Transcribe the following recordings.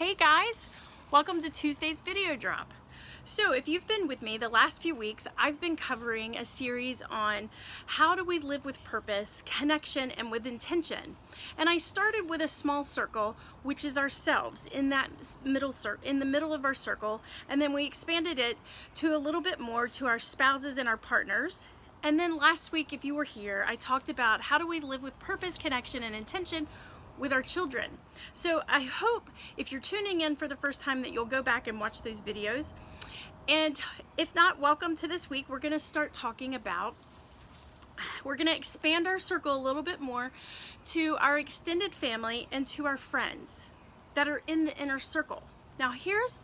Hey guys, welcome to Tuesday's video drop. So if you've been with me the last few weeks, I've been covering a series on how do we live with purpose, connection, and with intention. And I started with a small circle, which is ourselves in that middle circle, in the middle of our circle, and then we expanded it to a little bit more to our spouses and our partners. And then last week, if you were here, I talked about how do we live with purpose, connection, and intention with our children. So I hope if you're tuning in for the first time that you'll go back and watch those videos. And if not, welcome to this week. We're going to start talking about, we're going to expand our circle a little bit more to our extended family and to our friends that are in the inner circle. Now here's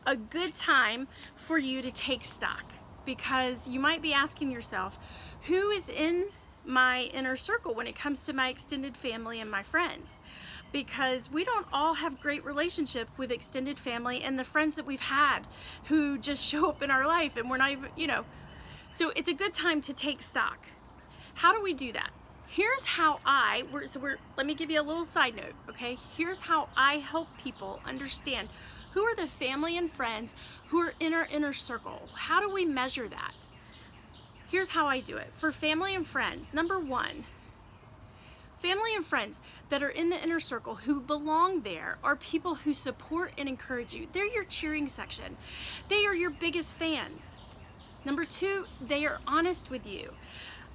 a good time for you to take stock, because you might be asking yourself, who is in my inner circle when it comes to my extended family and my friends? Because we don't all have great relationship with extended family and the friends that we've had who just show up in our life and we're not even, so it's a good time to take stock. How do we do that? Here's how let me give you a little side note, okay? Here's how I help people understand who are the family and friends who are in our inner circle. How do we measure that? Here's how I do it. For family and friends, number one, family and friends that are in the inner circle who belong there are people who support and encourage you. They're your cheering section. They are your biggest fans. Number two, they are honest with you.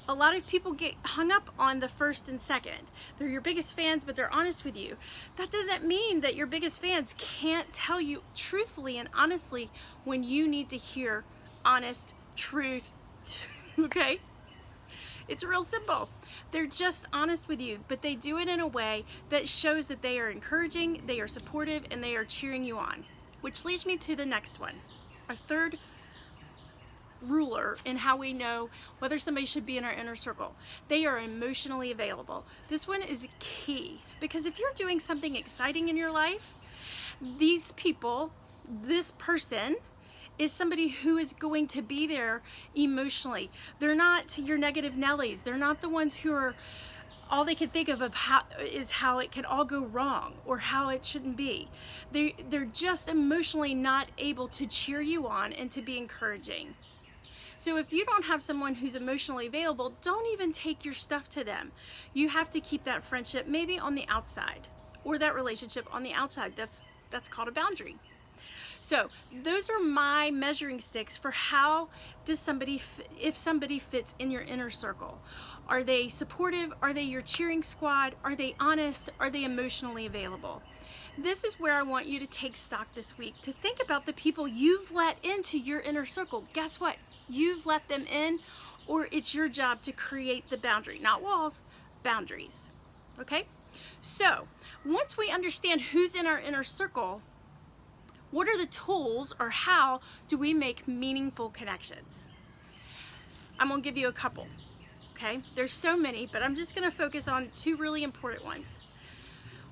A lot of people get hung up on the first and second. They're your biggest fans, but they're honest with you. That doesn't mean that your biggest fans can't tell you truthfully and honestly when you need to hear honest truth. Okay? It's real simple. They're just honest with you, but they do it in a way that shows that they are encouraging, they are supportive, and they are cheering you on. Which leads me to the next one. Our third ruler in how we know whether somebody should be in our inner circle. They are emotionally available. This one is key, because if you're doing something exciting in your life, these people, this person, is somebody who is going to be there emotionally. They're not your negative Nellies. They're not the ones who are, all they can think of how it can all go wrong or how it shouldn't be. They're just emotionally not able to cheer you on and to be encouraging. So if you don't have someone who's emotionally available, don't even take your stuff to them. You have to keep that friendship maybe on the outside, or that relationship on the outside. That's called a boundary. So those are my measuring sticks for how does if somebody fits in your inner circle. Are they supportive? Are they your cheering squad? Are they honest? Are they emotionally available? This is where I want you to take stock this week, to think about the people you've let into your inner circle. Guess what? You've let them in, or it's your job to create the boundary. Not walls, boundaries. Okay? So once we understand who's in our inner circle, what are the tools, or how do we make meaningful connections? I'm gonna give you a couple, okay? There's so many, but I'm just gonna focus on two really important ones.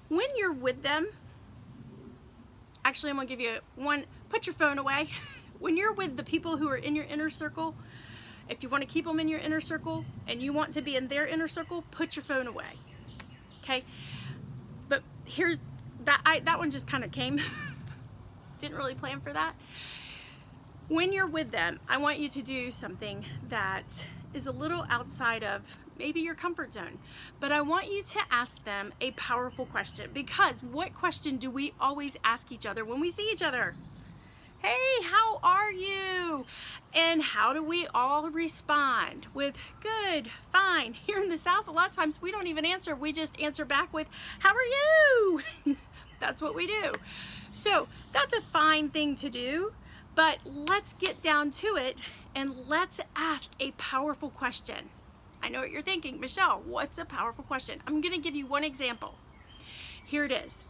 When you're with them, actually I'm gonna give you one, put your phone away. When you're with the people who are in your inner circle, if you wanna keep them in your inner circle and you want to be in their inner circle, put your phone away, okay? But here's, that one just kind of came. Didn't really plan for that. When you're with them, I want you to do something that is a little outside of maybe your comfort zone, but I want you to ask them a powerful question, because what question do we always ask each other when we see each other? Hey, how are you? And how do we all respond? With good, fine. Here in the South, a lot of times we don't even answer. We just answer back with, how are you? That's what we do. So that's a fine thing to do, but let's get down to it and let's ask a powerful question. I know what you're thinking, Michelle, what's a powerful question? I'm gonna give you one example. Here it is.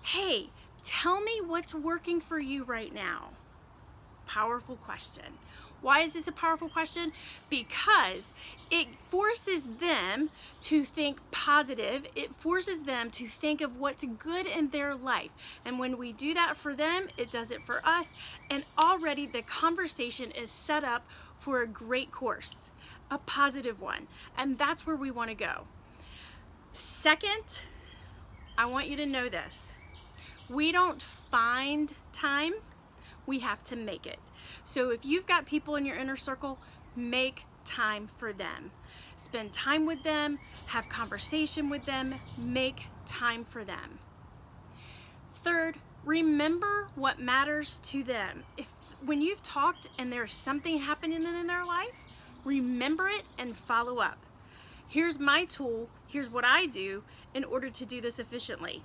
Hey, tell me what's working for you right now. Powerful question. Why is this a powerful question? Because it forces them to think positive. It forces them to think of what's good in their life. And when we do that for them, it does it for us. And already the conversation is set up for a great course, a positive one. And that's where we want to go. Second, I want you to know this. We don't find time, we have to make it. So if you've got people in your inner circle, make time for them. Spend time with them, have conversation with them, make time for them. Third, remember what matters to them. When you've talked and there's something happening in their life, remember it and follow up. Here's my tool, here's what I do in order to do this efficiently.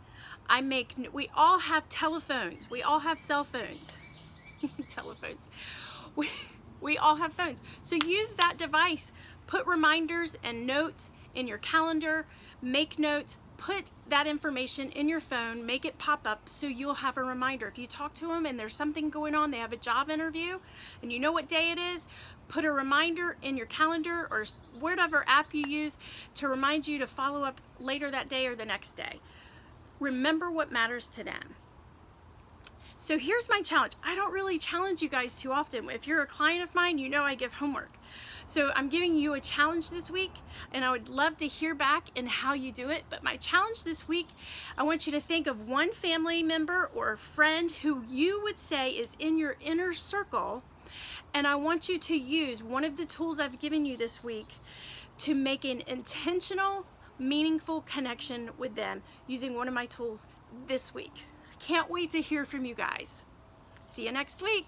We all have telephones, we all have cell phones. Telephones. We all have phones. So use that device. Put reminders and notes in your calendar, make notes, put that information in your phone, make it pop up so you'll have a reminder. If you talk to them and there's something going on, they have a job interview and you know what day it is, put a reminder in your calendar or whatever app you use to remind you to follow up later that day or the next day. Remember what matters to them. So here's my challenge. I don't really challenge you guys too often. If you're a client of mine, you know I give homework. So I'm giving you a challenge this week, and I would love to hear back and how you do it. But my challenge this week, I want you to think of one family member or a friend who you would say is in your inner circle, and I want you to use one of the tools I've given you this week to make an intentional, meaningful connection with them using one of my tools this week. Can't wait to hear from you guys. See you next week.